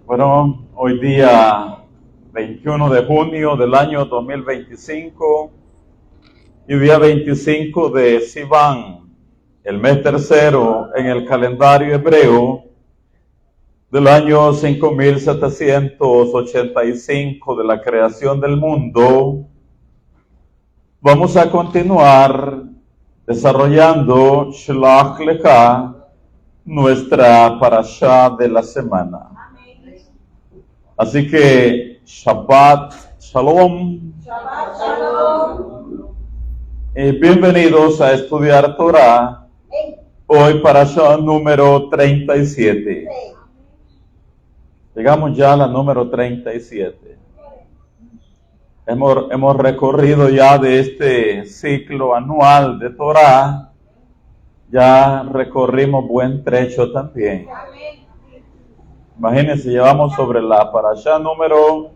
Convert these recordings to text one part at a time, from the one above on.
Bueno, hoy día 21 de junio del año 2025 y día 25 de Sivan, el mes tercero en el calendario hebreo del año 5785 de la creación del mundo. Vamos a continuar desarrollando Shlach Lecha, nuestra parashá de la semana. Así que Shabbat Shalom. Shabbat Shalom. Bienvenidos a estudiar Torah. Hoy parashá número 37. Llegamos ya a la número 37. Hemos recorrido ya de este ciclo anual de Torah. Ya recorrimos buen trecho también. Imagínense, llevamos sobre la parashá número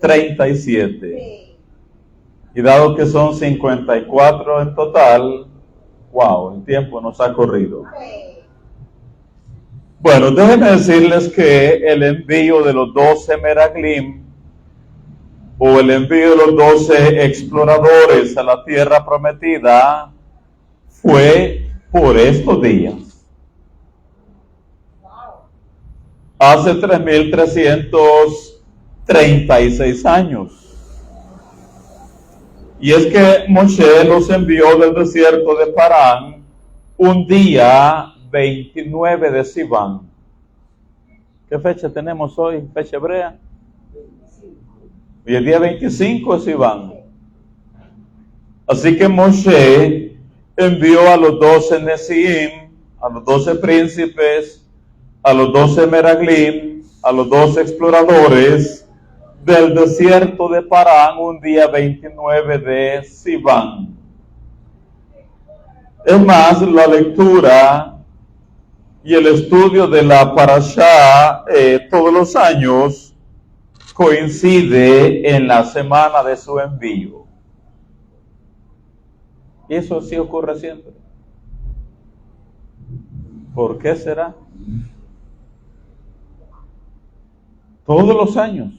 37. Y dado que son 54 en total, wow, el tiempo nos ha corrido. Bueno, déjenme decirles que el envío de los 12 Meraglim, o el envío de los 12 exploradores a la tierra prometida, fue por estos días. Hace 3.336 años. Y es que Moshe los envió del desierto de Parán un día 29 de Sivan. ¿Qué fecha tenemos hoy? ¿Fecha hebrea? Y el día 25 de Sivan. Así que Moshe envió a los 12 Nesiim, a los 12 príncipes, a los 12 Meraglim, a los 12 exploradores del desierto de Parán un día 29 de Sivan. Es más, la lectura y el estudio de la parashá todos los años coincide en la semana de su envío. Y eso sí ocurre siempre. ¿Por qué será? Todos los años.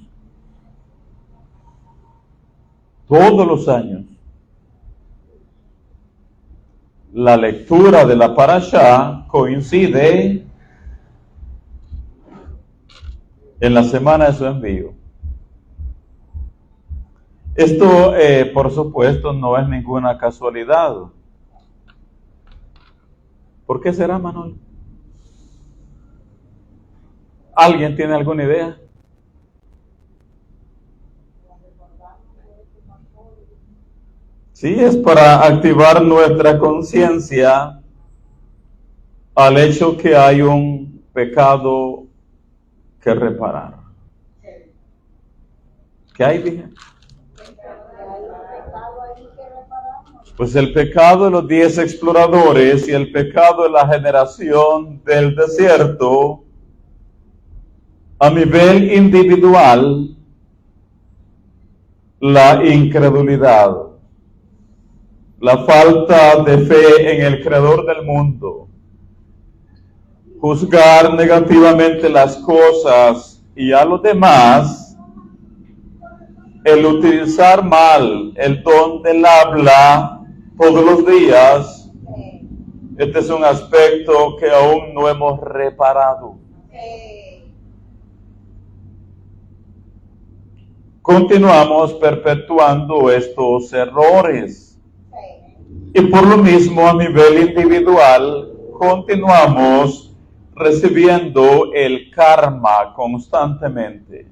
Todos los años. La lectura de la parashá coincide en la semana de su envío. Esto, por supuesto, no es ninguna casualidad. ¿Por qué será, Manuel? ¿Alguien tiene alguna idea? Sí, es para activar nuestra conciencia al hecho que hay un pecado que reparar. ¿Qué hay, dije? Pues el pecado de los 10 exploradores y el pecado de la generación del desierto, a nivel individual, la incredulidad, la falta de fe en el creador del mundo, juzgar negativamente las cosas y a los demás, el utilizar mal el don del habla todos los días, este es un aspecto que aún no hemos reparado. Continuamos perpetuando estos errores. Y por lo mismo, a nivel individual, continuamos recibiendo el karma constantemente.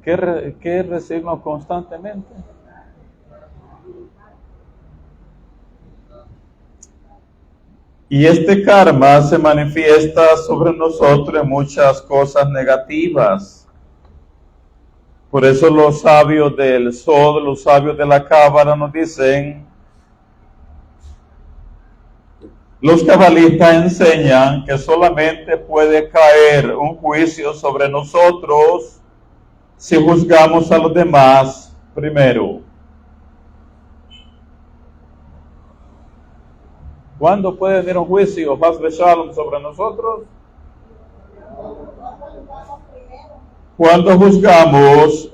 ¿Qué recibimos constantemente? Y este karma se manifiesta sobre nosotros en muchas cosas negativas. Por eso los sabios del Sod, los sabios de la Cábala nos dicen, los cabalistas enseñan que solamente puede caer un juicio sobre nosotros si juzgamos a los demás primero. ¿Cuándo puede venir un juicio, Haz Shalom, sobre nosotros? Cuando juzgamos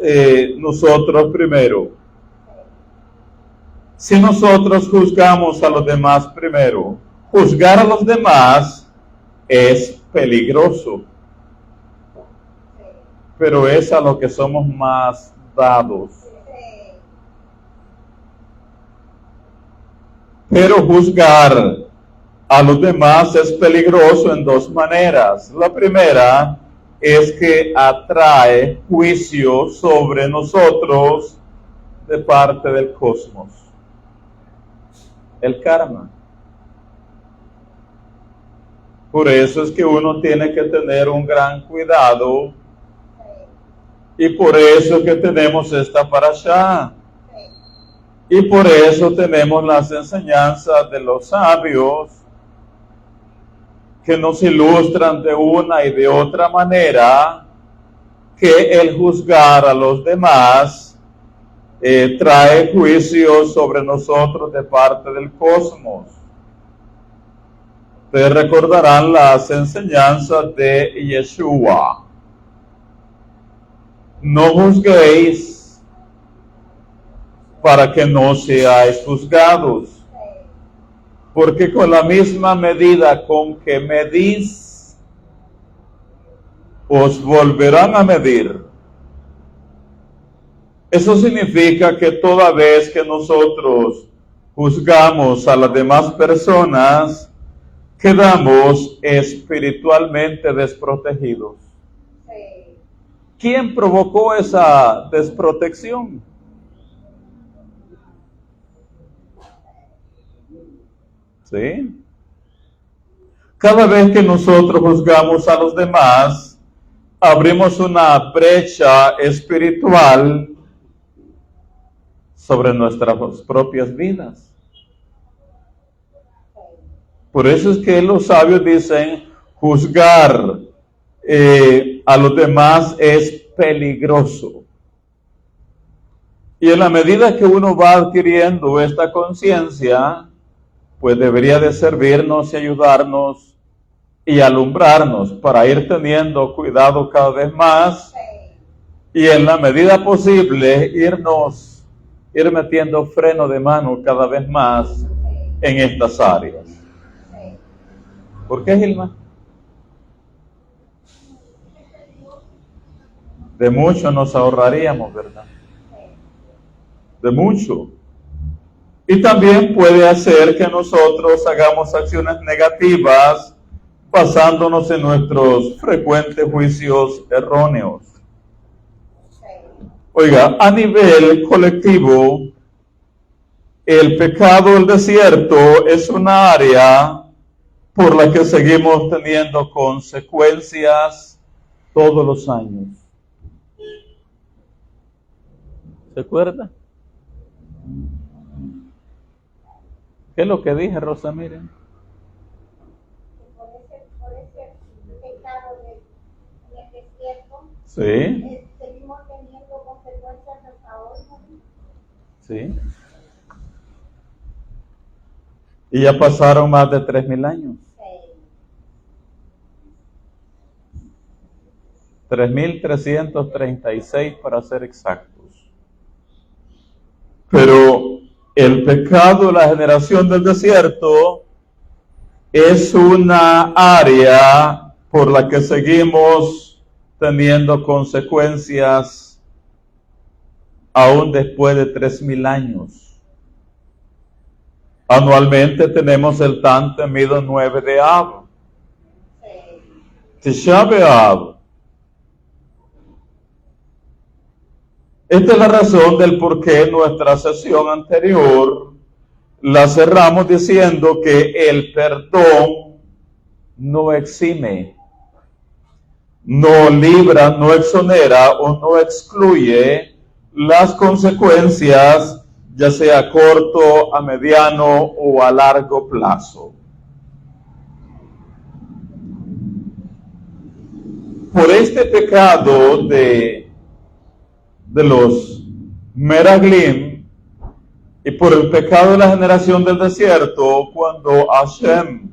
nosotros primero. Si nosotros juzgamos a los demás primero, juzgar a los demás es peligroso, pero es a lo que somos más dados. Pero juzgar a los demás es peligroso en dos maneras. La primera es que atrae juicio sobre nosotros de parte del cosmos. El karma. Por eso es que uno tiene que tener un gran cuidado y por eso es que tenemos esta parashá. Y por eso tenemos las enseñanzas de los sabios que nos ilustran de una y de otra manera que el juzgar a los demás trae juicio sobre nosotros de parte del cosmos. Ustedes recordarán las enseñanzas de Yeshua. No juzguéis para que no seáis juzgados, porque con la misma medida con que medís, os volverán a medir. Eso significa que toda vez que nosotros juzgamos a las demás personas, quedamos espiritualmente desprotegidos. ¿Quién provocó esa desprotección? ¿Sí? Cada vez que nosotros juzgamos a los demás, abrimos una brecha espiritual sobre nuestras propias vidas. Por eso es que los sabios dicen, juzgar a los demás es peligroso. Y en la medida que uno va adquiriendo esta conciencia, pues debería de servirnos y ayudarnos y alumbrarnos para ir teniendo cuidado cada vez más y en la medida posible ir metiendo freno de mano cada vez más en estas áreas. ¿Por qué, Gilma? De mucho nos ahorraríamos, ¿verdad? De mucho. Y también puede hacer que nosotros hagamos acciones negativas basándonos en nuestros frecuentes juicios erróneos. Oiga, a nivel colectivo, el pecado del desierto es una área por la que seguimos teniendo consecuencias todos los años. ¿Se acuerda? ¿Qué es lo que dije, Rosa? Miren. Por ese pecado en el desierto, Sí. seguimos teniendo consecuencias hasta hoy, ¿no? Sí. Y ya pasaron más de 3,000 años. 3,336 para ser exactos. Pero el pecado de la generación del desierto es una área por la que seguimos teniendo consecuencias aún después de 3,000 años. Anualmente tenemos el tan temido 9 de Av, Tisha B'Av. Esta es la razón del por qué en nuestra sesión anterior la cerramos diciendo que el perdón no exime, no libra, no exonera o no excluye las consecuencias, ya sea a corto, a mediano o a largo plazo. Por este pecado de los Meraglim, Y por el pecado de la generación del desierto, cuando Hashem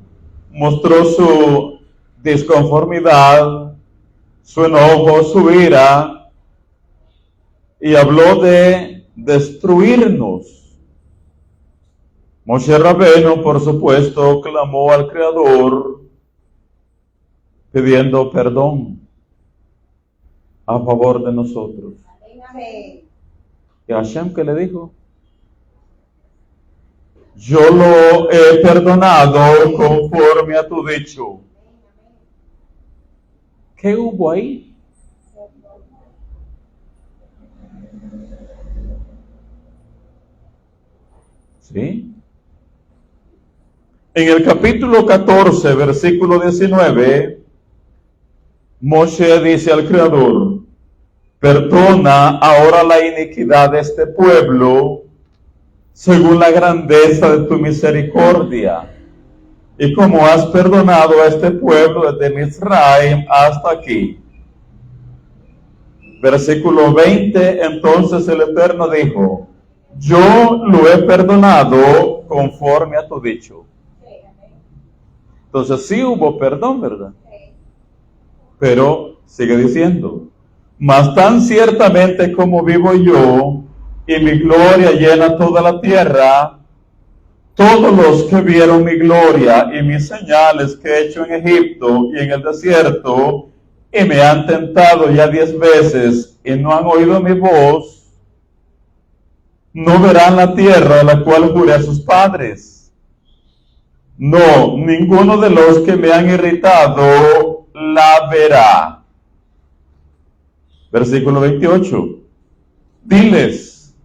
mostró su disconformidad, su enojo, su ira, y habló de destruirnos. Moshe Rabbeinu, por supuesto, clamó al Creador pidiendo perdón a favor de nosotros. ¿Y Hashem qué le dijo? Yo lo he perdonado conforme a tu dicho. ¿Qué hubo ahí? ¿Sí? En el capítulo 14, versículo 19, Moshe dice al Creador, perdona ahora la iniquidad de este pueblo según la grandeza de tu misericordia, y como has perdonado a este pueblo desde Misraim hasta aquí. Versículo 20, entonces el Eterno dijo, yo lo he perdonado conforme a tu dicho. Entonces sí hubo perdón, ¿verdad? Pero sigue diciendo, mas tan ciertamente como vivo yo, y mi gloria llena toda la tierra, todos los que vieron mi gloria y mis señales que he hecho en Egipto y en el desierto, y me han tentado ya 10 veces y no han oído mi voz, no verán la tierra a la cual juré a sus padres. No, ninguno de los que me han irritado la verá. Versículo 28. Diles,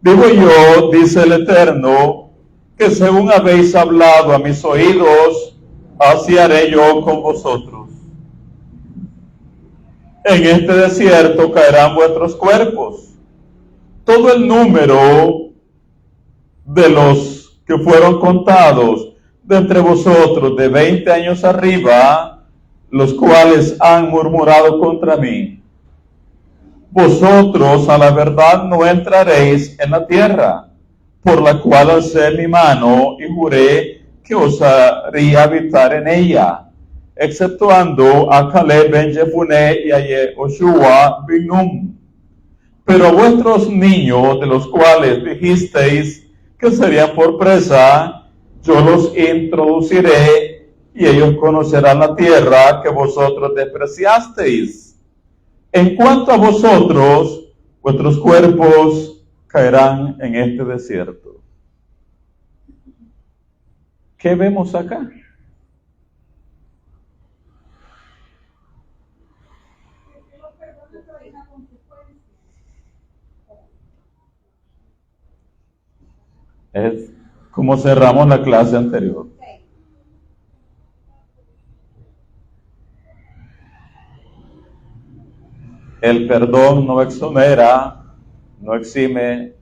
digo yo, dice el Eterno, que según habéis hablado a mis oídos, así haré yo con vosotros. En este desierto caerán vuestros cuerpos. Todo el número de los que fueron contados de entre vosotros de 20 años arriba, los cuales han murmurado contra mí. Vosotros a la verdad no entraréis en la tierra, por la cual alcé mi mano y juré que os haría habitar en ella, exceptuando a Caleb ben Jefune y a Yehoshua ben Nun. Pero a vuestros niños, de los cuales dijisteis que serían por presa, yo los introduciré y ellos conocerán la tierra que vosotros despreciasteis. En cuanto a vosotros, vuestros cuerpos caerán en este desierto. ¿Qué vemos acá? Es como cerramos la clase anterior. El perdón no exonera, no exime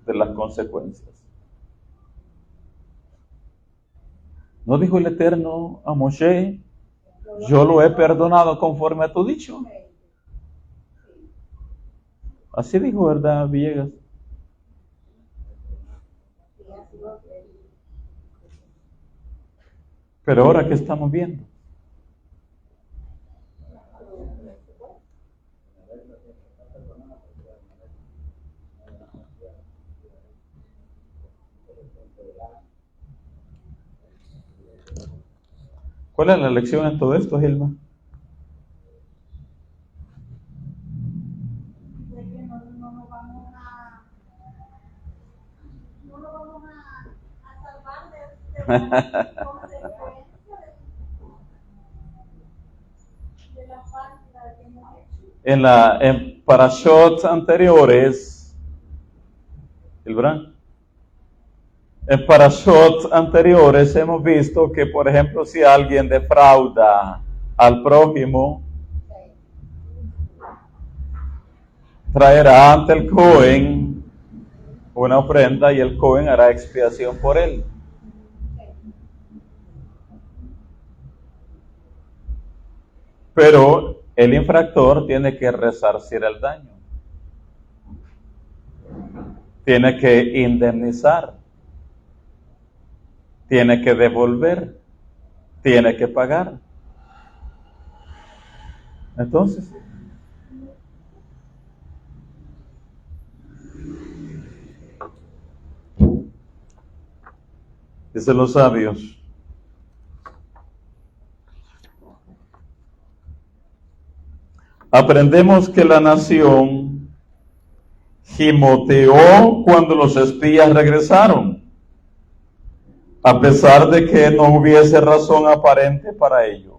de las consecuencias. ¿No dijo el Eterno a Moshe, yo lo he perdonado conforme a tu dicho? Así dijo, ¿verdad, Villegas? Pero ahora, ¿qué estamos viendo? ¿Cuál es la lección en todo esto, Gilma? En parashot anteriores, en parashot anteriores hemos visto que, por ejemplo, si alguien defrauda al prójimo, traerá ante el Cohen una ofrenda y el Cohen hará expiación por él. Pero el infractor tiene que resarcir el daño. tiene que indemnizar, tiene que devolver, tiene que pagar. Entonces, dicen los sabios, aprendemos que la nación gimoteó cuando los espías regresaron, a pesar de que no hubiese razón aparente para ello.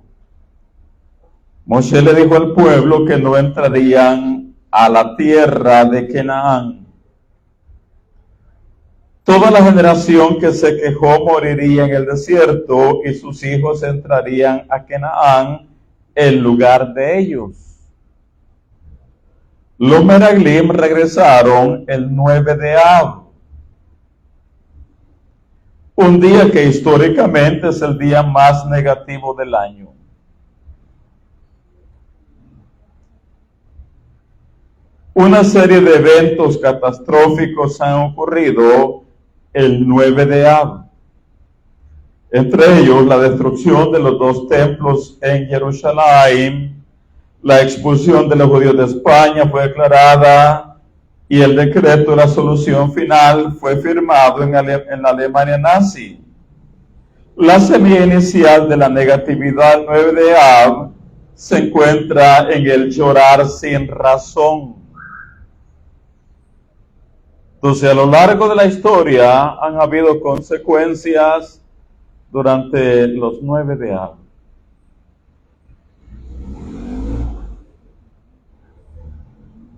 Moshe le dijo al pueblo que no entrarían a la tierra de Canaán. Toda la generación que se quejó moriría en el desierto y sus hijos entrarían a Canaán en lugar de ellos. Los Meraglim regresaron el 9 de Av, un día que históricamente es el día más negativo del año. Una serie de eventos catastróficos han ocurrido el 9 de Av. Entre ellos, la destrucción de los 2 templos en Jerusalén, la expulsión de los judíos de España fue declarada y el decreto de la solución final fue firmado en la Alemania nazi. La semilla inicial de la negatividad del 9 de Av se encuentra en el llorar sin razón. Entonces, a lo largo de la historia han habido consecuencias durante los 9 de Av.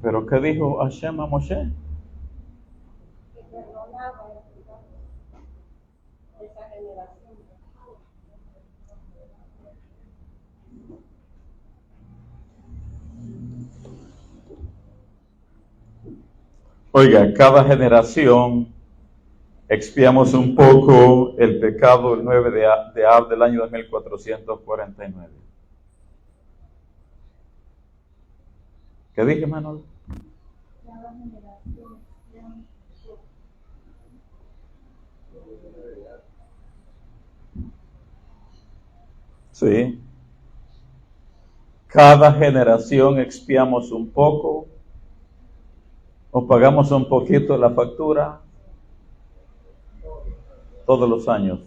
¿Pero qué dijo Hashem a Moshe? Que perdonaba esa generación. Oiga, cada generación expiamos un poco el pecado del 9 de Av del año 2449. ¿Qué dije, Manuel? Cada generación. Sí. Cada generación expiamos un poco o pagamos un poquito la factura todos los años.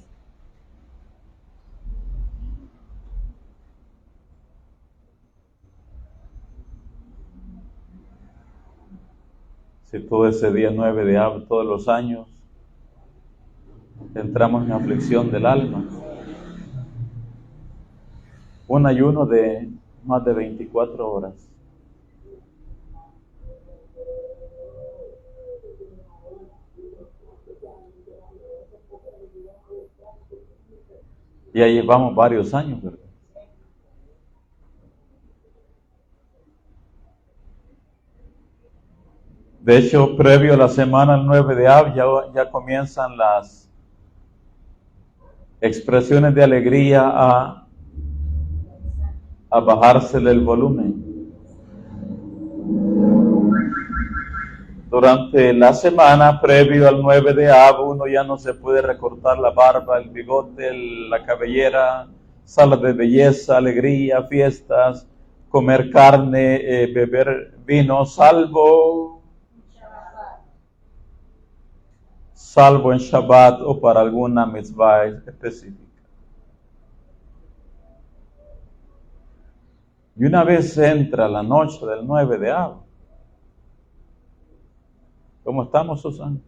Si todo ese día 9 de Av todos los años entramos en aflicción del alma. Un ayuno de más de 24 horas. Y ahí llevamos varios años, ¿verdad? De hecho, previo a la semana el 9 de Av ya comienzan las expresiones de alegría a bajársele el volumen. Durante la semana previo al 9 de Av uno ya no se puede recortar la barba, el bigote, la cabellera, salas de belleza, alegría, fiestas, comer carne, beber vino, salvo en Shabbat o para alguna mitzvah específica. Y una vez entra la noche del 9 de Av, ¿cómo estamos, Susana?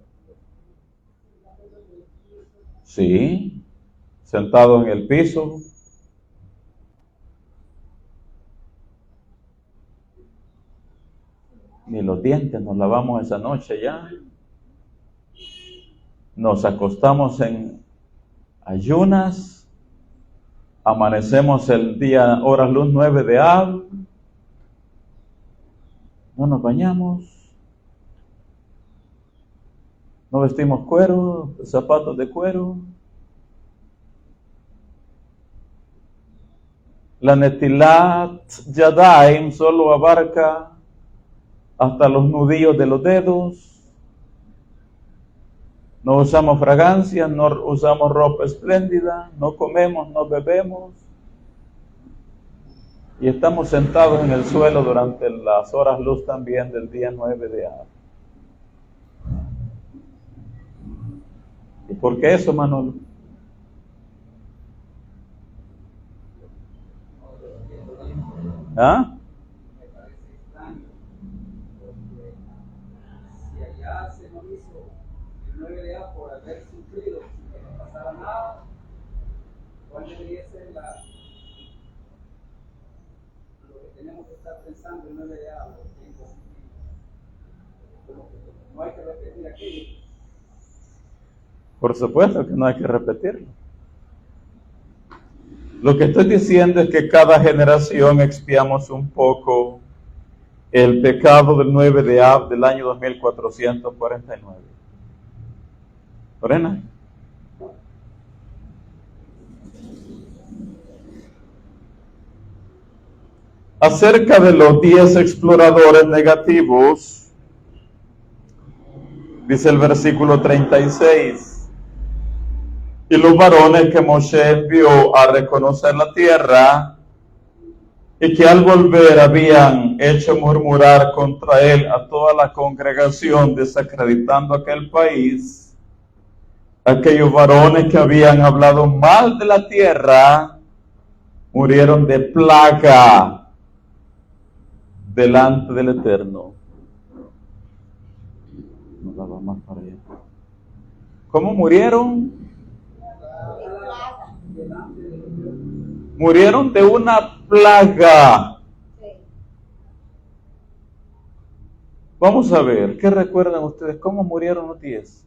Sí, sentados en el piso. Ni los dientes nos lavamos esa noche ya. Nos acostamos en ayunas. Amanecemos el día, horas luz 9 de Av. No nos bañamos. No vestimos cuero, zapatos de cuero. La Netilat Yadayim solo abarca hasta los nudillos de los dedos. No usamos fragancias, no usamos ropa espléndida, no comemos, no bebemos. Y estamos sentados en el suelo durante las horas luz también del día 9 de Av. ¿Y por qué eso, Manolo? ¿Ah? Me parece extraño, porque si allá se nos hizo el 9 de A por haber sufrido sin que nos pasara nada, ¿cuál debería ser lo que tenemos que estar pensando el 9 de A? No hay que repetir aquello. Por supuesto que no hay que repetirlo. Lo que estoy diciendo es que cada generación expiamos un poco el pecado del 9 de Av del año 2449. Lorena. Acerca de los 10 exploradores negativos, dice el versículo 36. Y los varones que Moshe envió a reconocer la tierra, y que al volver habían hecho murmurar contra él a toda la congregación, desacreditando aquel país, aquellos varones que habían hablado mal de la tierra, murieron de plaga delante del Eterno. No daba más para allá. ¿Cómo murieron? Murieron de una plaga. Vamos a ver, ¿qué recuerdan ustedes? ¿Cómo murieron los 10?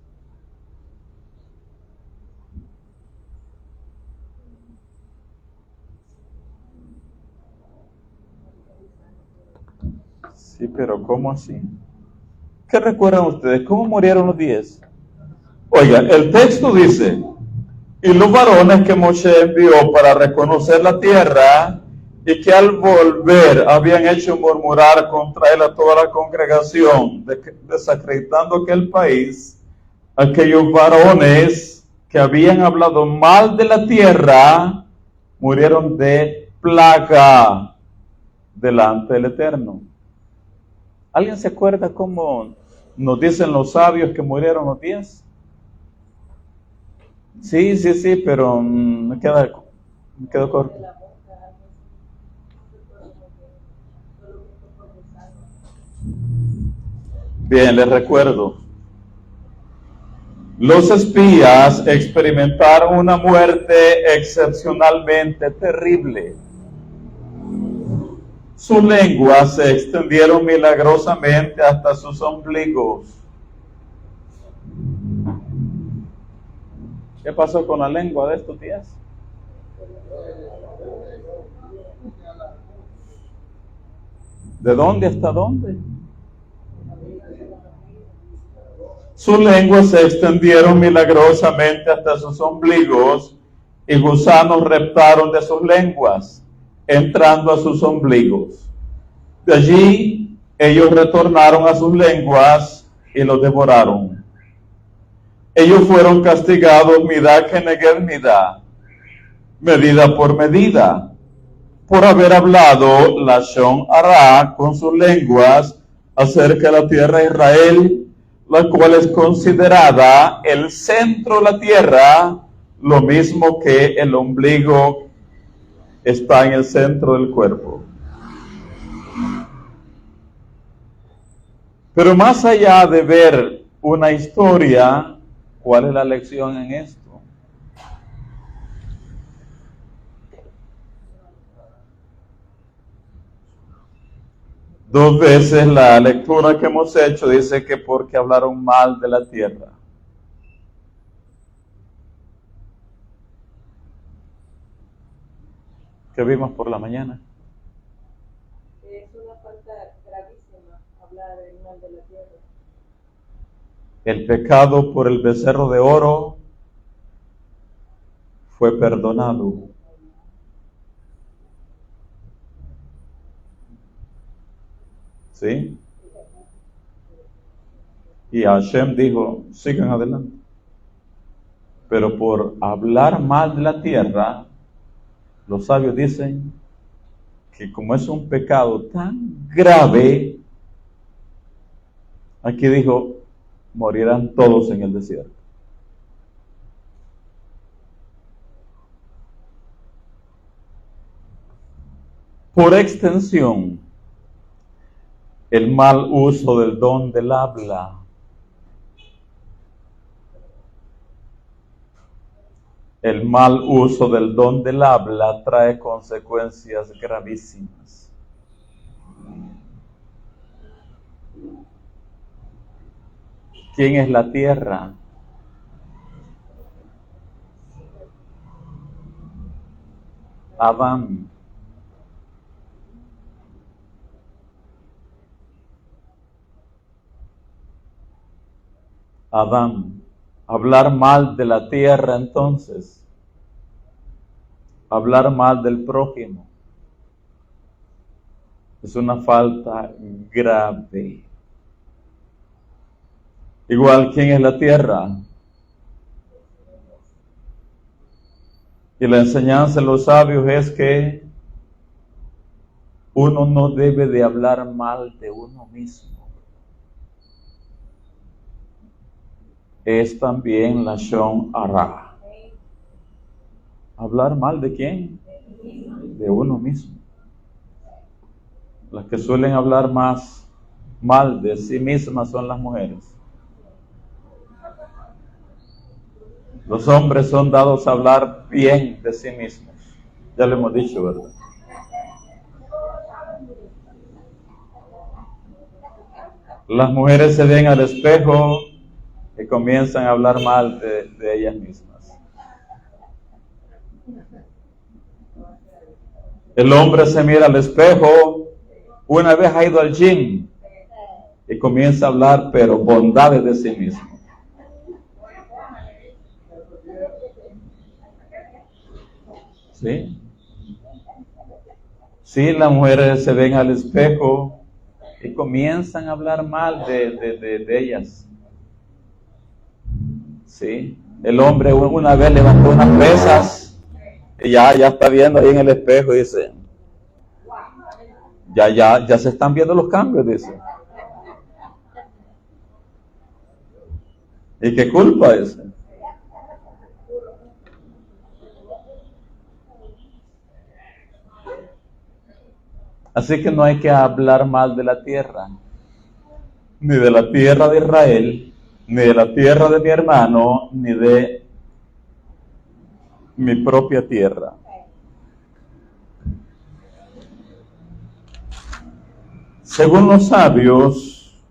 Sí, pero ¿cómo así? ¿Qué recuerdan ustedes? ¿Cómo murieron los 10? Oiga, el texto dice: y los varones que Moshe envió para reconocer la tierra, y que al volver habían hecho murmurar contra él a toda la congregación, desacreditando aquel país, aquellos varones que habían hablado mal de la tierra, murieron de plaga delante del Eterno. ¿Alguien se acuerda cómo nos dicen los sabios que murieron los 10? Sí, pero me quedo corto. Bien, les recuerdo. Los espías experimentaron una muerte excepcionalmente terrible. Sus lenguas se extendieron milagrosamente hasta sus ombligos. ¿Qué pasó con la lengua de estos 10? ¿De dónde hasta dónde? Sus lenguas se extendieron milagrosamente hasta sus ombligos, y gusanos reptaron de sus lenguas, entrando a sus ombligos. De allí ellos retornaron a sus lenguas y los devoraron. Ellos fueron castigados midá keneged midá, medida por medida, por haber hablado lashon hara con sus lenguas acerca de la tierra de Israel, la cual es considerada el centro de la tierra, lo mismo que el ombligo está en el centro del cuerpo. Pero más allá de ver una historia, ¿cuál es la lección en esto? Dos veces la lectura que hemos hecho dice que porque hablaron mal de la tierra. ¿Qué vimos por la mañana? Es una falta gravísima hablar mal de la tierra. El pecado por el becerro de oro fue perdonado. ¿Sí? Y Hashem dijo, sigan adelante. Pero por hablar mal de la tierra, los sabios dicen que como es un pecado tan grave, aquí dijo, morirán todos en el desierto. Por extensión, el mal uso del don del habla. El mal uso del don del habla trae consecuencias gravísimas. ¿Quién es la tierra? Adán. Adán. Hablar mal de la tierra entonces, hablar mal del prójimo, es una falta grave. Igual, ¿quién es la tierra? Y la enseñanza de los sabios es que uno no debe de hablar mal de uno mismo. Es también lashon hara. ¿Hablar mal de quién? De uno mismo. Las que suelen hablar más mal de sí mismas son las mujeres. Los hombres son dados a hablar bien de sí mismos. Ya lo hemos dicho, ¿verdad? Las mujeres se ven al espejo y comienzan a hablar mal de ellas mismas. El hombre se mira al espejo, una vez ha ido al gym y comienza a hablar, pero bondades de sí mismo. ¿Sí? Sí, las mujeres se ven al espejo y comienzan a hablar mal de ellas. ¿Sí? El hombre una vez levantó unas pesas y ya está viendo ahí en el espejo y dice, ya se están viendo los cambios, dice. ¿Y qué culpa es? Así que no hay que hablar mal de la tierra, ni de la tierra de Israel, ni de la tierra de mi hermano, ni de mi propia tierra. Según los sabios,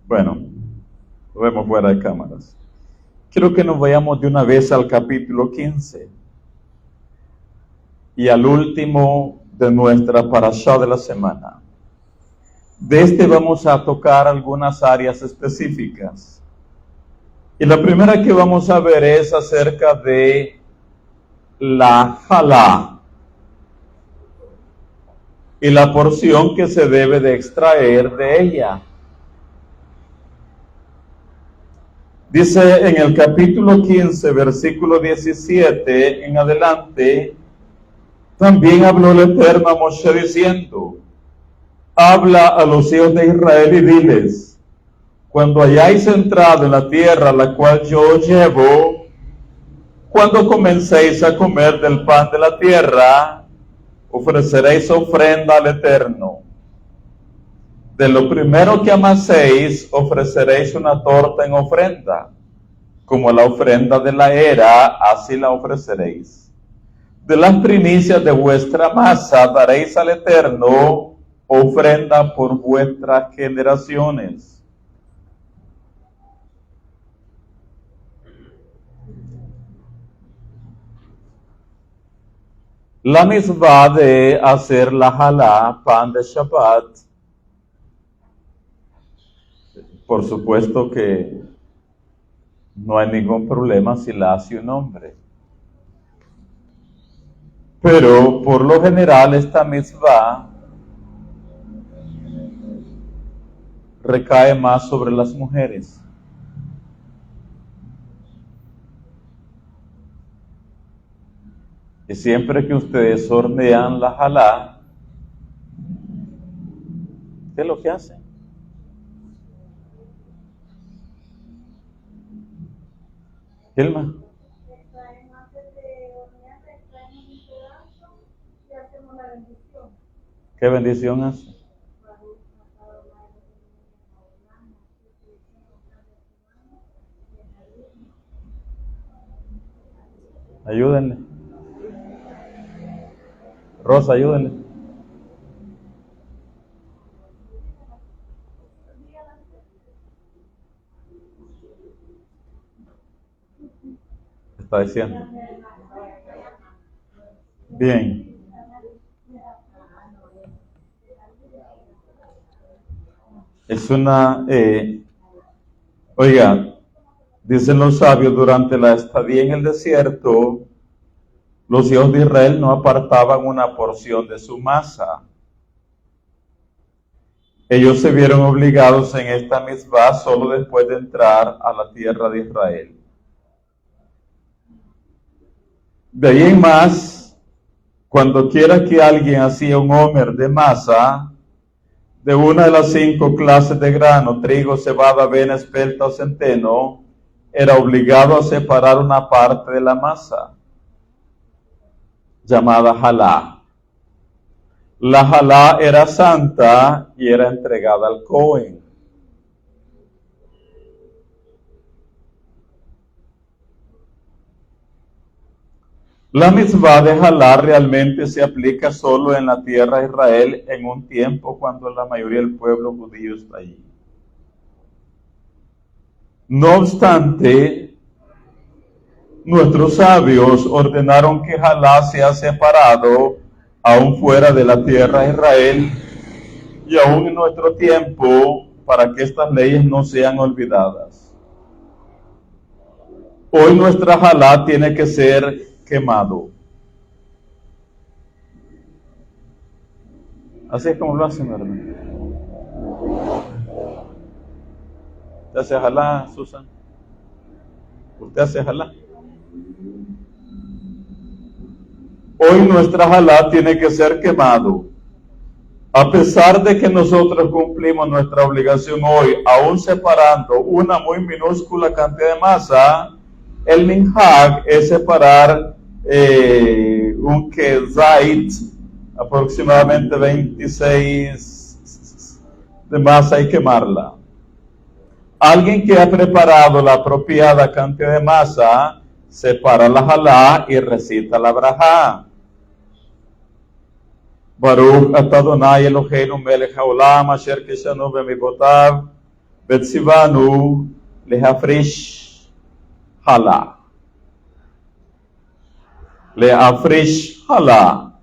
bueno, lo vemos fuera de cámaras. Quiero que nos vayamos de una vez al capítulo 15 y al último de nuestra parashá de la semana. De este vamos a tocar algunas áreas específicas. Y la primera que vamos a ver es acerca de la jalá y la porción que se debe de extraer de ella. Dice en el capítulo 15, versículo 17 en adelante, también habló el Eterno a Moshe diciendo, habla a los hijos de Israel y diles, cuando hayáis entrado en la tierra a la cual yo os llevo, cuando comencéis a comer del pan de la tierra, ofreceréis ofrenda al Eterno. De lo primero que amaséis, ofreceréis una torta en ofrenda, como la ofrenda de la era, así la ofreceréis. De las primicias de vuestra masa daréis al Eterno ofrenda por vuestras generaciones. La misma de hacer la jalá, pan de Shabbat, por supuesto que no hay ningún problema si la hace un hombre. Pero por lo general esta mitzvah recae más sobre las mujeres. Y siempre que ustedes hornean la jalá, ¿qué es lo que hacen? Gilma, Extraen antes de hornear, extraemos un pedazo y hacemos la bendición. ¿qué bendición hace? Ayúdenle. Rosa, ayúdenle. Está diciendo. Bien. Es una, oiga, dicen los sabios, durante la estadía en el desierto, los hijos de Israel no apartaban una porción de su masa. Ellos se vieron obligados en esta mitzvah solo después de entrar a la tierra de Israel. De ahí en más, cuando quiera que alguien hacía un homer de masa, de una de las 5 clases de grano, trigo, cebada, avena, espelta o centeno, era obligado a separar una parte de la masa, llamada jalá. La jalá era santa y era entregada al Cohen. La mitzvah de jalá realmente se aplica solo en la tierra de Israel en un tiempo cuando la mayoría del pueblo judío está allí. No obstante, nuestros sabios ordenaron que jalá sea separado aún fuera de la tierra de Israel y aún en nuestro tiempo para que estas leyes no sean olvidadas. Hoy nuestra jalá tiene que ser quemado. Así es como lo hacen, hermano. ¿Usted hace jalá, Susan? ¿Usted hace jalá? Hoy nuestra jalá tiene que ser quemado. A pesar de que nosotros cumplimos nuestra obligación hoy, aún separando una muy minúscula cantidad de masa, el minhag es separar un kezait, aproximadamente 26 de masa, y quemarla. Alguien que ha preparado la apropiada cantidad de masa, separa la jalá y recita la brajá. Baruch atah Adonai Eloheinu melech haolam asher kishanu b'mivotav v'tzivanu lehafrish jalá. Lehafrish jalá.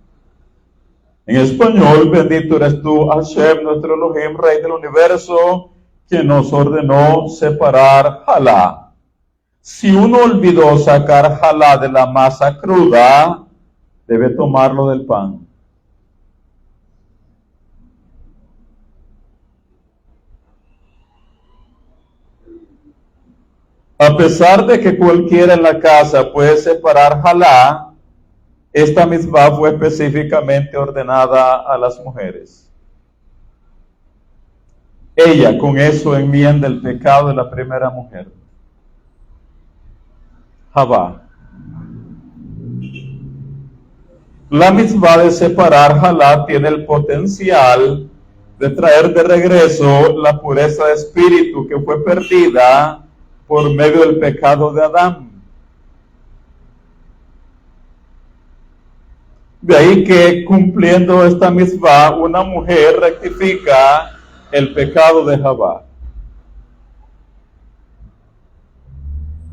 En español, bendito eres tú, Hashem, nuestro Elohim, Rey del universo, quien nos ordenó separar jalá. Si uno olvidó sacar jalá de la masa cruda, debe tomarlo del pan. A pesar de que cualquiera en la casa puede separar jalá, esta mitzvah fue específicamente ordenada a las mujeres. Ella con eso enmienda el pecado de la primera mujer, Javá. La mitzvah de separar jalá tiene el potencial de traer de regreso la pureza de espíritu que fue perdida por medio del pecado de Adán. De ahí que cumpliendo esta mitzvah, una mujer rectifica el pecado de Javá.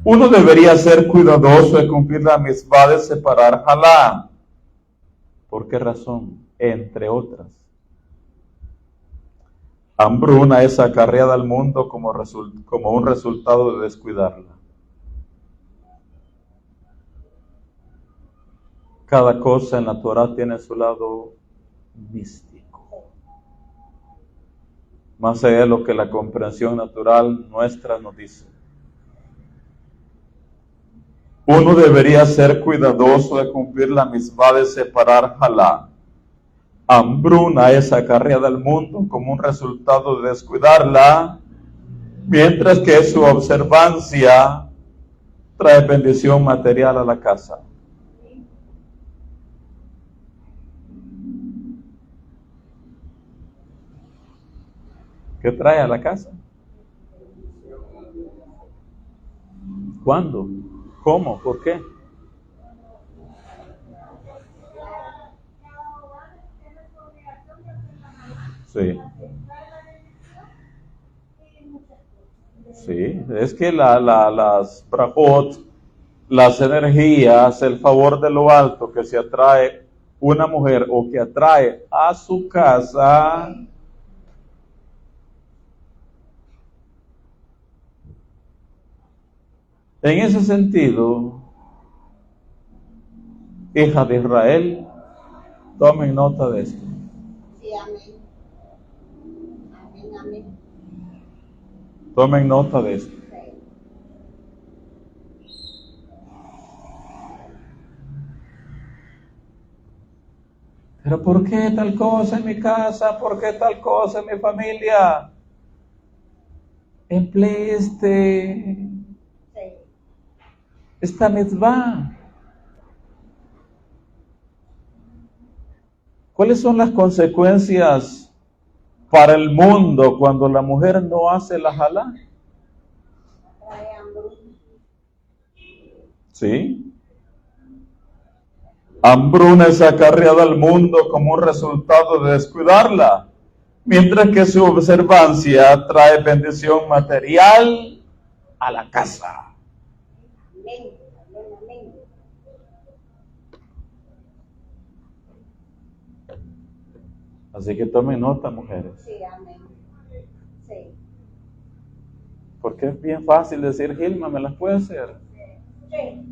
Uno debería ser cuidadoso de cumplir la mitzvah de separar jalá. ¿Por qué razón? Entre otras, hambruna es acarreada al mundo como un resultado de descuidarla. Cada cosa en la Torah tiene su lado místico. Más allá de lo que la comprensión natural nuestra nos dice. Uno debería ser cuidadoso de cumplir la mitzvah de separar halá. Hambruna es acarreada al mundo como un resultado de descuidarla, mientras que su observancia trae bendición material a la casa. ¿Qué trae a la casa? ¿Cuándo? ¿Cómo? ¿Por qué? Sí. Sí, es que las brajot, las energías, el favor de lo alto que se atrae una mujer o que atrae a su casa, en ese sentido, hija de Israel, tomen nota de esto. Sí, amén. Amén, amén. Tomen nota de esto. Pero ¿por qué tal cosa en mi casa? ¿Por qué tal cosa en mi familia? Emplee esta mitzvah. ¿Cuáles son las consecuencias para el mundo cuando la mujer no hace la halá? Trae hambruna. Sí. Hambruna es acarreada al mundo como un resultado de descuidarla, mientras que su observancia trae bendición material a la casa. Amén, amén, amén. Así que tomen nota, mujeres, Sí, amén. Sí. porque es bien fácil decir, Gilma, ¿me las puede hacer? Sí.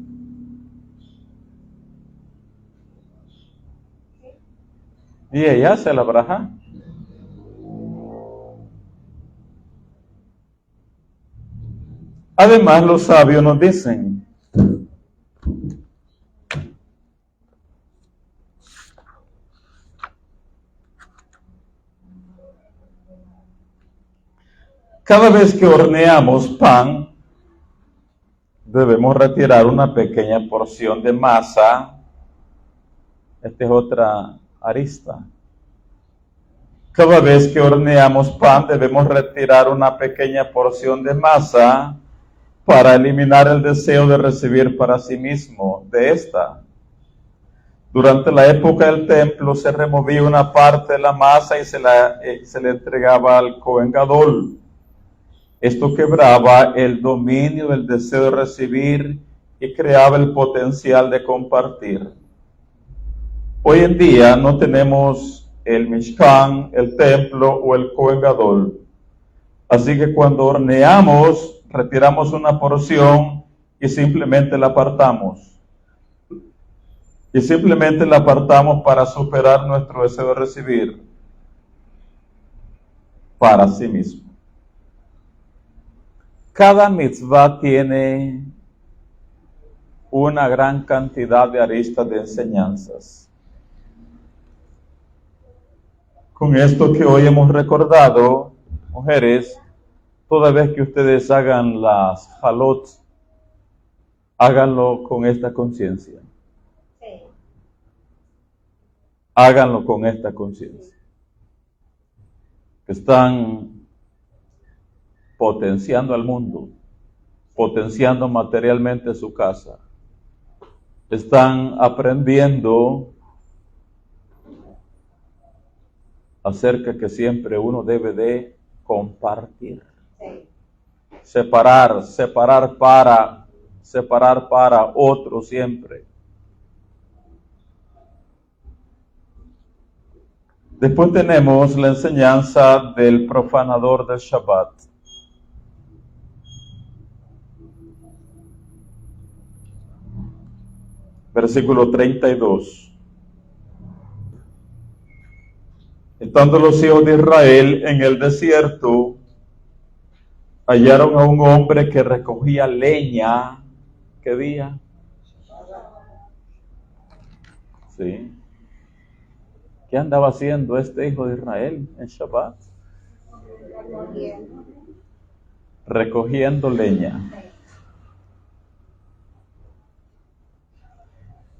Y ella se la braja. Además, los sabios nos dicen, cada vez que horneamos pan, debemos retirar una pequeña porción de masa. Esta es otra arista. Cada vez que horneamos pan, debemos retirar una pequeña porción de masa para eliminar el deseo de recibir para sí mismo de esta. Durante la época del templo se removía una parte de la masa y se le entregaba al Cohen Gadol. Esto quebraba el dominio del deseo de recibir y creaba el potencial de compartir. Hoy en día no tenemos el Mishkan, el templo o el Cohen Gadol. Así que cuando horneamos, retiramos una porción y simplemente la apartamos. Y simplemente la apartamos para superar nuestro deseo de recibir para sí mismo. Cada mitzvah tiene una gran cantidad de aristas de enseñanzas. Con esto que hoy hemos recordado, mujeres, toda vez que ustedes hagan las halot, háganlo con esta conciencia. Sí. Háganlo con esta conciencia. Están potenciando al mundo, potenciando materialmente su casa. Están aprendiendo acerca que siempre uno debe de compartir. Sí. Separar para otro siempre. Después tenemos la enseñanza del profanador del Shabbat. versículo 32. Estando los hijos de Israel en el desierto, hallaron a un hombre que recogía leña. ¿Qué día? Sí. ¿Qué andaba haciendo este hijo de Israel en Shabbat? Recogiendo leña.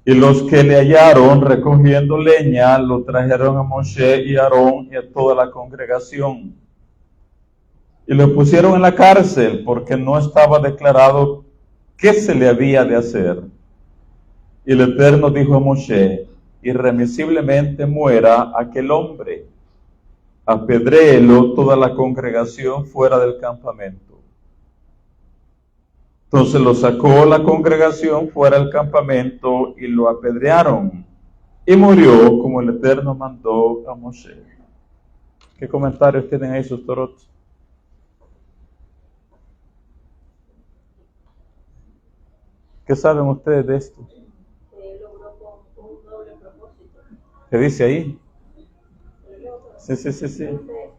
Y los que le hallaron recogiendo leña lo trajeron a Moshe y a Aarón y a toda la congregación. Y lo pusieron en la cárcel porque no estaba declarado qué se le había de hacer. Y el Eterno dijo a Moshe: irremisiblemente muera aquel hombre, apedréelo toda la congregación fuera del campamento. Entonces lo sacó la congregación fuera del campamento y lo apedrearon, y murió como el Eterno mandó a Moshe. ¿Qué comentarios tienen ahí sus torot? ¿Qué saben ustedes de esto? Logró con un doble propósito. ¿Qué dice ahí? Sí.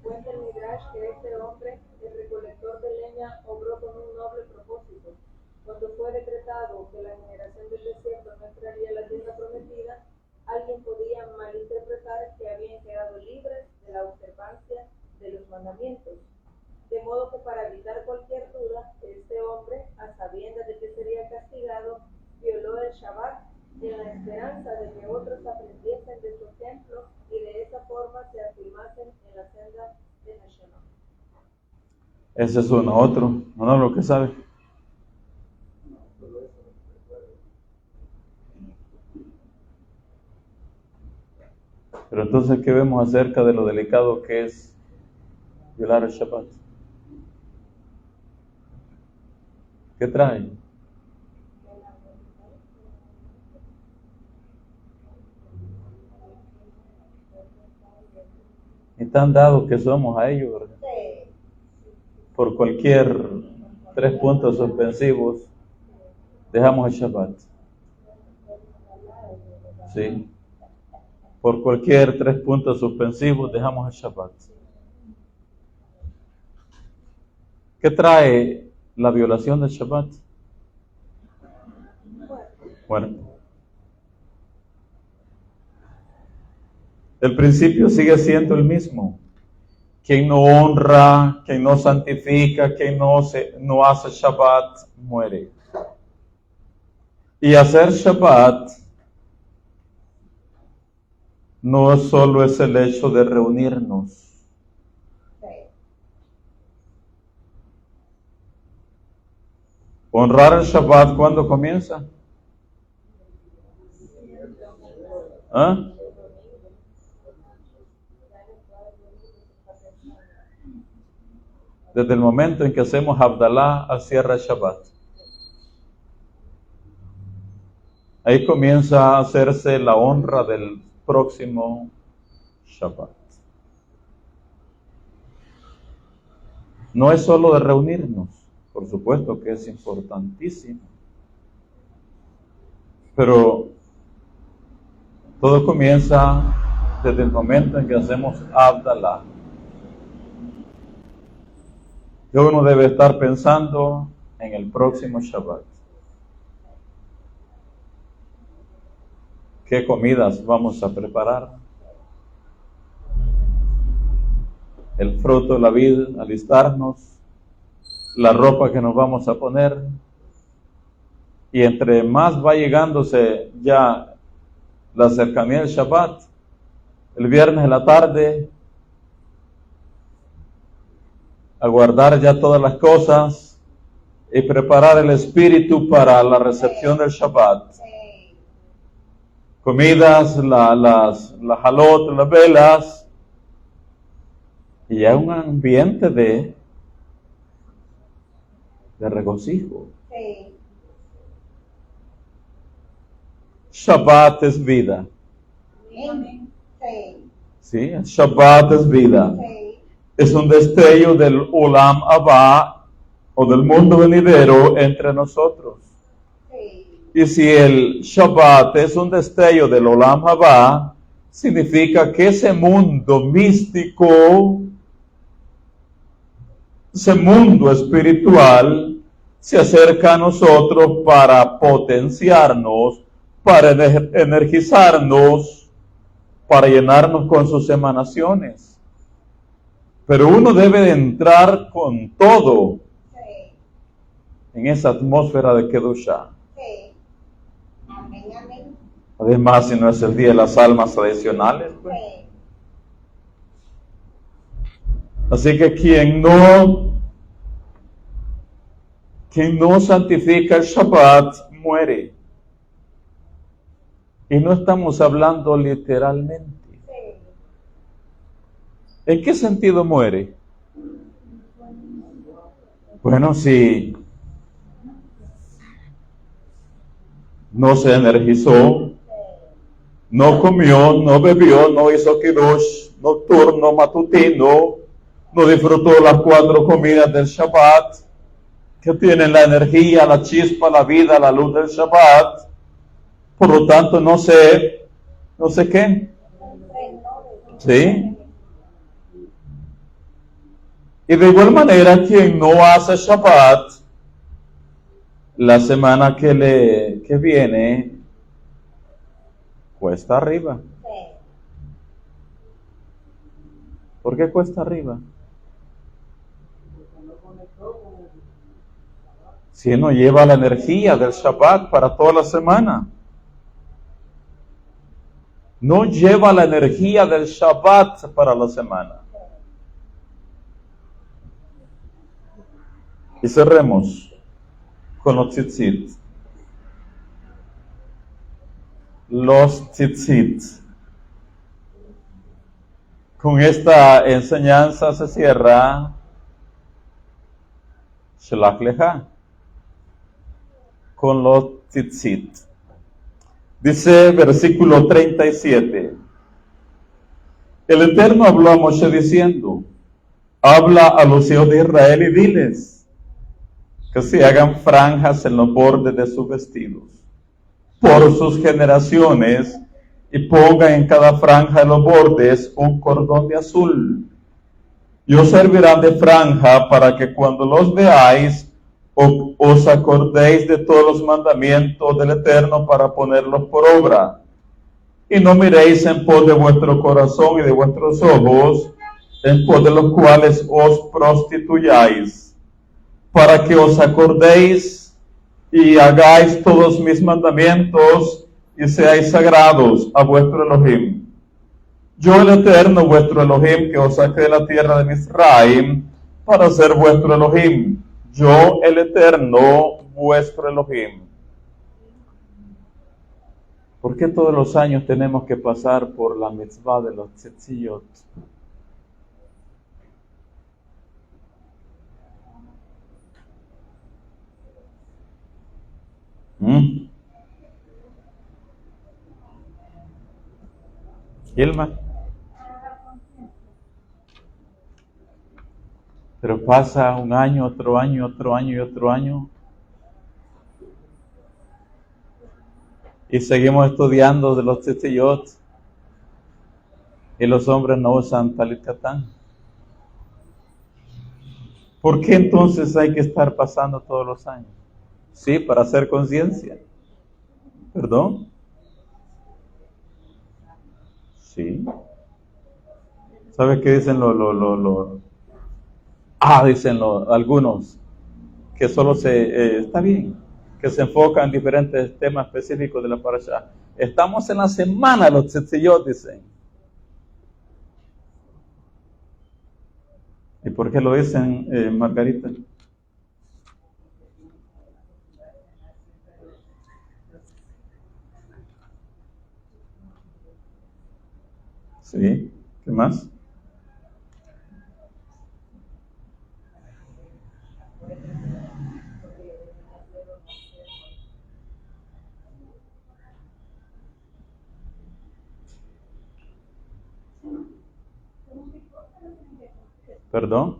Cuenta el Midrash que este hombre, el recolector de leña, obró con un noble propósito. Cuando fue decretado que la generación del desierto no entraría a la tierra prometida, alguien podía malinterpretar que habían quedado libres de la observancia de los mandamientos. De modo que para evitar cualquier duda, este hombre, a sabiendas de que sería castigado, violó el Shabbat en la esperanza de que otros aprendiesen de su ejemplo y de esa forma se afirmasen en la senda de Hashem. Ese es uno, otro, no lo que sabe. Pero entonces, ¿qué vemos acerca de lo delicado que es violar el Shabbat? ¿Qué trae? Y tan dados que somos a ellos, ¿verdad? Por cualquier 3 puntos suspensivos, dejamos el Shabbat. Sí. Por cualquier 3 puntos suspensivos, dejamos el Shabbat. ¿Qué trae la violación del Shabbat? Muerte. El principio sigue siendo el mismo. Quien no honra, quien no santifica, quien no hace Shabbat, muere. Y hacer Shabbat no solo es el hecho de reunirnos. Honrar el Shabbat, ¿cuándo comienza? ¿Ah? Desde el momento en que hacemos Abdalá al cierre del Shabbat. Ahí comienza a hacerse la honra del próximo Shabbat. No es solo de reunirnos, por supuesto que es importantísimo, pero todo comienza desde el momento en que hacemos Abdalá. Y uno debe estar pensando en el próximo Shabbat. ¿Qué comidas vamos a preparar? El fruto de la vid, alistarnos, la ropa que nos vamos a poner. Y entre más va llegándose ya la cercanía del Shabbat, el viernes en la tarde, a guardar ya todas las cosas y preparar el espíritu para la recepción del Shabbat. Comidas, las halot, las velas, y ya un ambiente de regocijo. Shabbat es vida. Sí, Shabbat es vida. Es un destello del Olam Abba o del mundo venidero entre nosotros. Y si el Shabbat es un destello del Olam Haba, significa que ese mundo místico, ese mundo espiritual, se acerca a nosotros para potenciarnos, para energizarnos, para llenarnos con sus emanaciones. Pero uno debe de entrar con todo Sí, en esa atmósfera de Kedusha. sí. Amén, amén. Además, si no es el día de las almas adicionales, pues. Sí. Así que quien no santifica el Shabbat muere. Y no estamos hablando literalmente. Sí. ¿En qué sentido muere? Bueno, si no se energizó, no comió, no bebió, no hizo kiddush nocturno, matutino, no disfrutó las 4 comidas del Shabbat, que tienen la energía, la chispa, la vida, la luz del Shabbat. Por lo tanto, no sé qué. ¿Sí? Y de igual manera, quien no hace Shabbat, la semana que viene, cuesta arriba. Sí. ¿Por qué cuesta arriba? Si no lleva la energía del Shabbat para toda la semana. No lleva la energía del Shabbat para la semana. Y cerremos con los tzitzit. Los tzitzit. Con esta enseñanza se cierra Shelach Lecha con los tzitzit. Dice versículo 37. El Eterno habló a Moshe diciendo: habla a los hijos de Israel y diles que se hagan franjas en los bordes de sus vestidos por sus generaciones, y pongan en cada franja de los bordes un cordón de azul. Y os servirán de franja para que cuando los veáis os acordéis de todos los mandamientos del Eterno para ponerlos por obra. Y no miréis en pos de vuestro corazón y de vuestros ojos, en pos de los cuales os prostituyáis, para que os acordéis y hagáis todos mis mandamientos y seáis sagrados a vuestro Elohim. Yo, el Eterno, vuestro Elohim, que os saqué de la tierra de Misraim para ser vuestro Elohim. Yo, el Eterno, vuestro Elohim. ¿Por qué todos los años tenemos que pasar por la mitzvah de los tzitziyot? Gilma. Pero pasa un año, otro año, otro año y otro año. Y seguimos estudiando de los tzitziyot. Y los hombres no usan talit katán. ¿Por qué entonces hay que estar pasando todos los años? Sí, para hacer conciencia. ¿Perdón? Sí. ¿Sabes qué dicen dicen algunos que solo está bien, que se enfocan en diferentes temas específicos de la parashá. Estamos en la semana de los tzitziyot, dicen. ¿Y por qué lo dicen, Margarita? Sí, ¿qué más? ¿Perdón?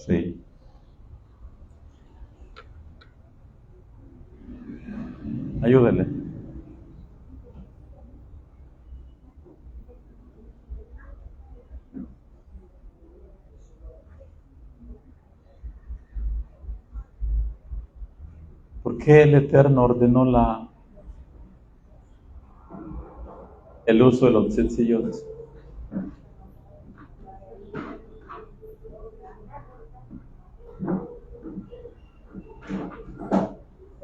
Sí. Ayúdele. ¿Por qué el Eterno ordenó el uso de los tzitziyot?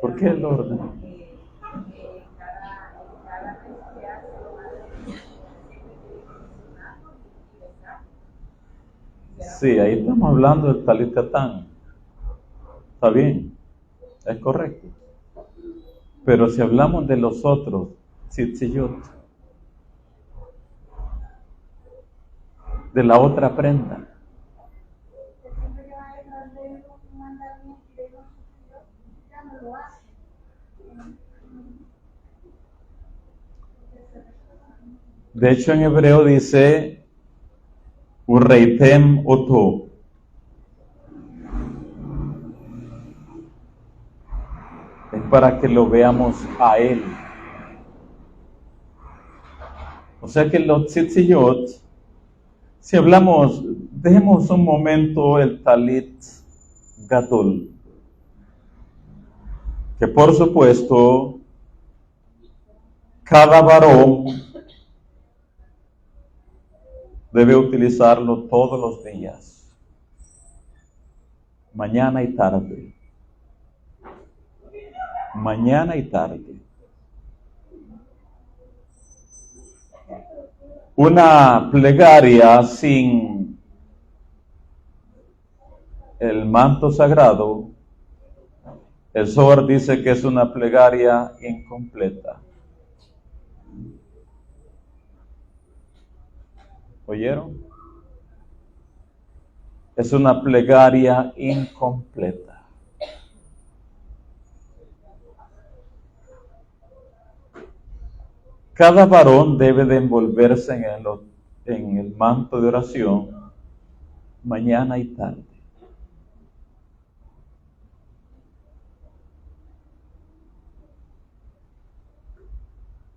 ¿Por qué el orden? Sí, ahí estamos hablando del talit katán. Está bien, es correcto. Pero si hablamos de los otros tzitziyot, de la otra prenda, Siempre que va detrás de un mandamiento y de un Dios, ya no lo hace. de hecho en hebreo dice Ureitem oto. Es para que lo veamos a él. O sea que los tzitziyot, si hablamos, dejemos un momento el talit gadol, que por supuesto cada varón debe utilizarlo todos los días, mañana y tarde. Mañana y tarde. Una plegaria sin el manto sagrado, el Zohar dice que es una plegaria incompleta. ¿Oyeron? Es una plegaria incompleta. Cada varón debe de envolverse en el manto de oración mañana y tarde.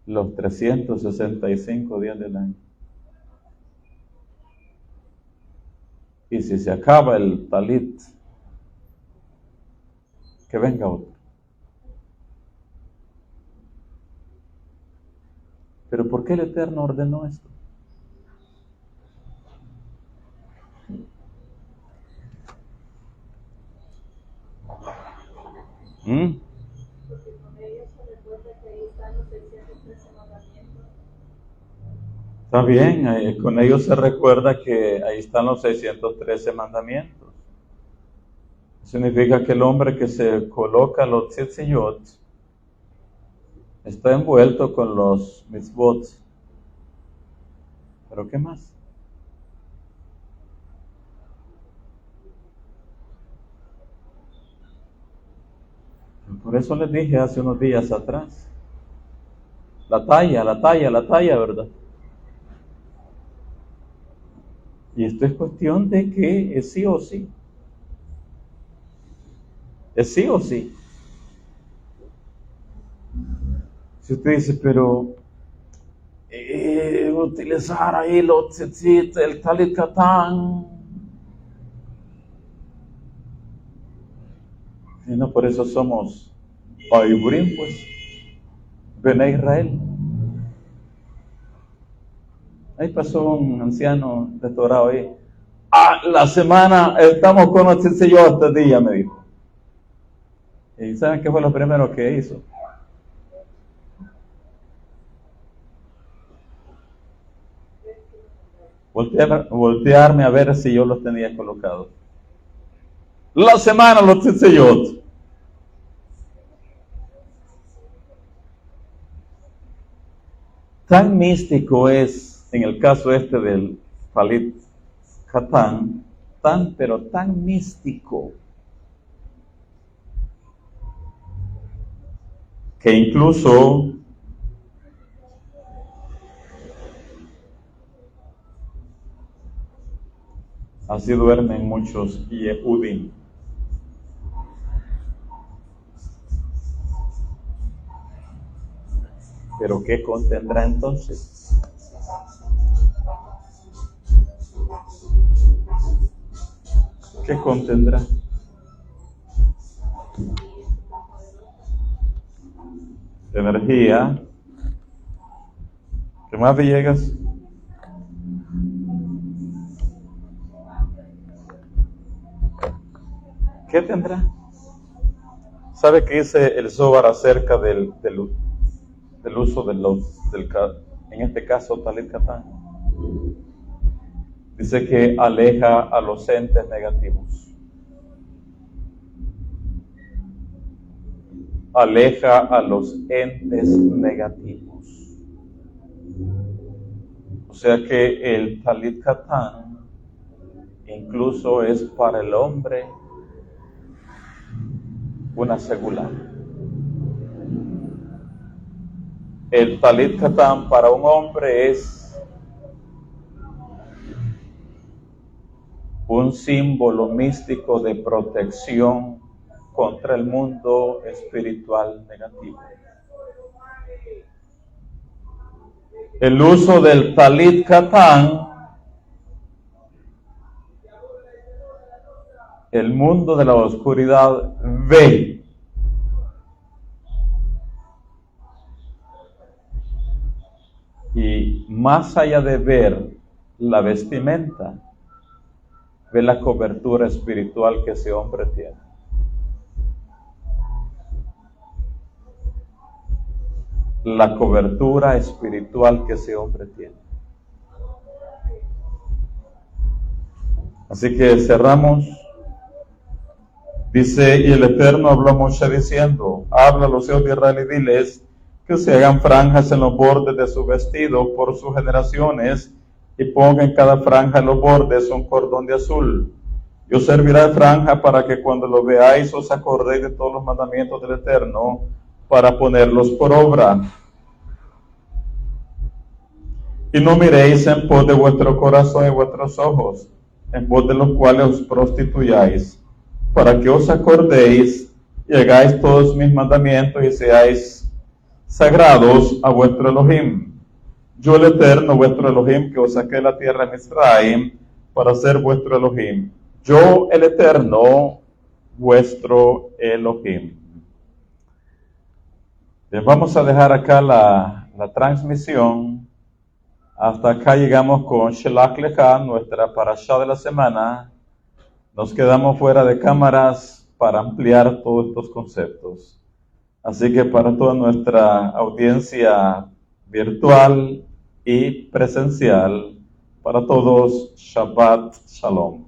Los 365 días del año. Y si se acaba el talit, que venga otro. Pero ¿por qué el Eterno ordenó esto? Porque con ellos se recuerda que ahí están los 613 mandamientos. Está bien, con ellos se recuerda que ahí están los 613 mandamientos. Significa que el hombre que se coloca los tzitziyot está envuelto con los mitzvot. ¿Pero qué más? Por eso les dije hace unos días atrás, la talla, ¿verdad? Y esto es cuestión de que es sí o sí. Es sí o sí. Si usted dice, pero utilizar ahí los tzitzit, el talit katán. Y no, por eso somos Aibrim, pues, Bene Israel. Ahí pasó un anciano restaurado ahí. La semana estamos con los tzitziyot este día, me dijo. ¿Y saben qué fue lo primero que hizo? Voltearme a ver si yo los tenía colocados. La semana los tzitziyot. Tan místico es, en el caso este del talit katán, pero tan místico, que incluso así duermen muchos Yehudim. Pero ¿qué contendrá entonces? ¿Qué contendrá? Energía. ¿Qué más, Villegas? ¿Qué tendrá? ¿Sabe qué dice el Zohar acerca del uso en este caso, Talit Katán? Dice que aleja a los entes negativos. Aleja a los entes negativos. O sea que el Talit Katán incluso es para el hombre una segula. El Talit Katán para un hombre es un símbolo místico de protección contra el mundo espiritual negativo. El uso del Talit Katán, el mundo de la oscuridad ve. Y más allá de ver la vestimenta, ve la cobertura espiritual que ese hombre tiene. La cobertura espiritual que ese hombre tiene. Así que cerramos. Dice, y el Eterno habló a Moshe diciendo, habla a los hijos de Israel y diles que se hagan franjas en los bordes de su vestido por sus generaciones, y ponga en cada franja en los bordes un cordón de azul. Y os servirá de franja para que cuando lo veáis os acordéis de todos los mandamientos del Eterno, para ponerlos por obra. Y no miréis en pos de vuestro corazón y vuestros ojos, en pos de los cuales os prostituyáis, para que os acordéis y hagáis todos mis mandamientos y seáis sagrados a vuestro Elohim. Yo el Eterno, vuestro Elohim, que os saqué de la tierra de Misraim, para ser vuestro Elohim. Yo el Eterno, vuestro Elohim. Bien, vamos a dejar acá la transmisión. Hasta acá llegamos con Shelach Lecha, nuestra parashá de la semana. Nos quedamos fuera de cámaras para ampliar todos estos conceptos. Así que para toda nuestra audiencia virtual y presencial, para todos, Shabbat Shalom.